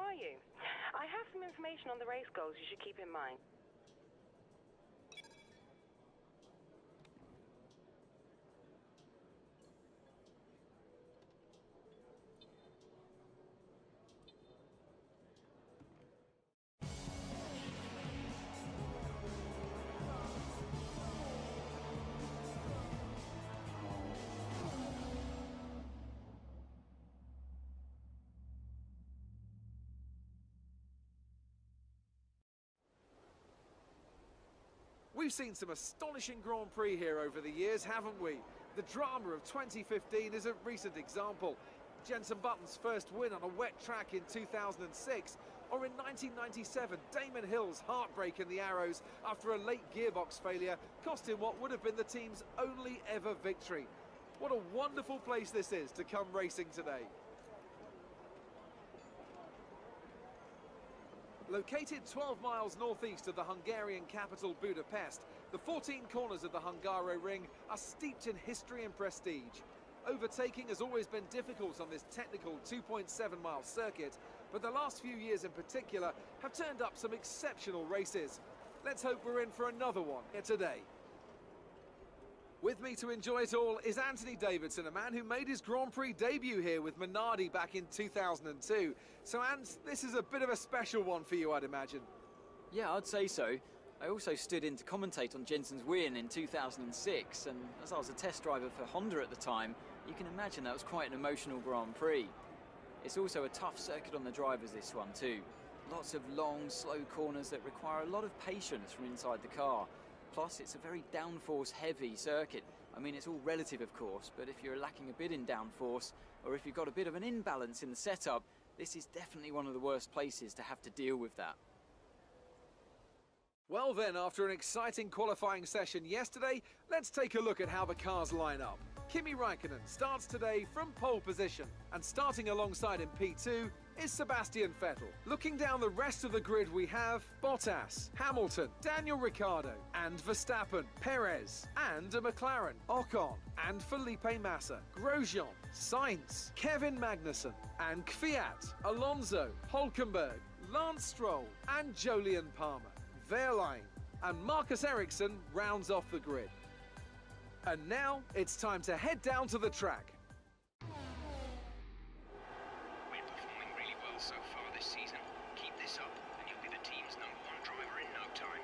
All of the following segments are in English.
are you? I have some information on the race goals you should keep in mind. We've seen some astonishing Grand Prix here over the years, haven't we? The drama of 2015 is a recent example. Jenson Button's first win on a wet track in 2006, or in 1997, Damon Hill's heartbreak in the Arrows after a late gearbox failure cost him what would have been the team's only ever victory. What a wonderful place this is to come racing today. Located 12 miles northeast of the Hungarian capital Budapest, the 14 corners of the Hungaroring are steeped in history and prestige. Overtaking has always been difficult on this technical 2.7-mile circuit, but the last few years in particular have turned up some exceptional races. Let's hope we're in for another one here today. With me to enjoy it all is Anthony Davidson, a man who made his Grand Prix debut here with Minardi back in 2002. So, Ant, this is a bit of a special one for you, I'd imagine. Yeah, I'd say so. I also stood in to commentate on Jenson's win in 2006, and as I was a test driver for Honda at the time, you can imagine that was quite an emotional Grand Prix. It's also a tough circuit on the drivers, this one too. Lots of long, slow corners that require a lot of patience from inside the car. Plus, it's a very downforce heavy circuit. I mean, it's all relative, of course, but if you're lacking a bit in downforce, or if you've got a bit of an imbalance in the setup, this is definitely one of the worst places to have to deal with that. Well then, after an exciting qualifying session yesterday, let's take a look at how the cars line up. Kimi Räikkönen starts today from pole position, and starting alongside in P2 is Sebastian Vettel. Looking down the rest of the grid, we have Bottas, Hamilton, Daniel Ricciardo, and Verstappen, Perez, and a McLaren, Ocon, and Felipe Massa, Grosjean, Sainz, Kevin Magnussen, and Kvyat, Alonso, Hülkenberg, Lance Stroll, and Jolyon Palmer. Wehrlein, and Marcus Ericsson rounds off the grid. And now it's time to head down to the track. We're performing really well so far this season. Keep this up and you'll be the team's #1 driver in no time.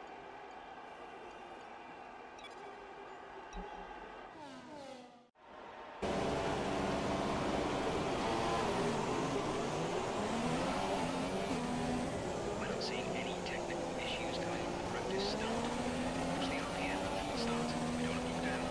We're not seeing any technical issues coming off the practice start. Watch the RPM before the start. We don't look down.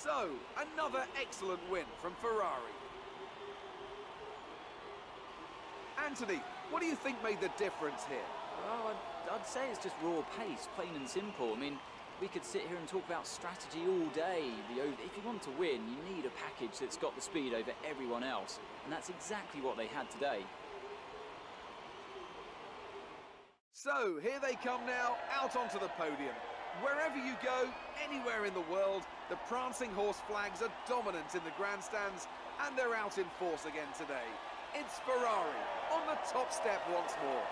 So, another excellent win from Ferrari. Anthony, what do you think made the difference here? Well, I'd say it's just raw pace, plain and simple. I mean, we could sit here and talk about strategy all day. If you want to win, you need a package that's got the speed over everyone else. And that's exactly what they had today. So, here they come now, out onto the podium. Wherever you go, anywhere in the world, the prancing horse flags are dominant in the grandstands, and they're out in force again today. It's Ferrari on the top step once more.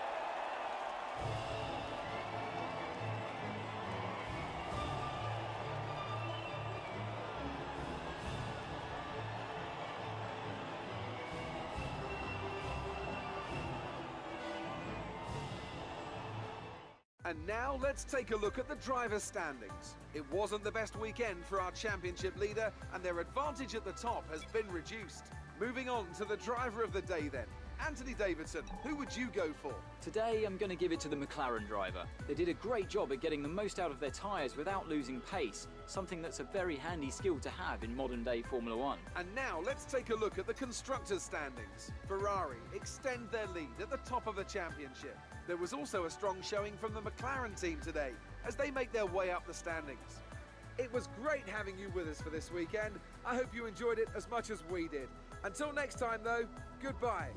And now let's take a look at the driver's standings. It wasn't the best weekend for our championship leader, and their advantage at the top has been reduced. Moving on to the driver of the day then. Anthony Davidson, who would you go for? Today, I'm going to give it to the McLaren driver. They did a great job at getting the most out of their tyres without losing pace, something that's a very handy skill to have in modern-day Formula One. And now let's take a look at the constructors' standings. Ferrari extend their lead at the top of the championship. There was also a strong showing from the McLaren team today as they make their way up the standings. It was great having you with us for this weekend. I hope you enjoyed it as much as we did. Until next time though, goodbye.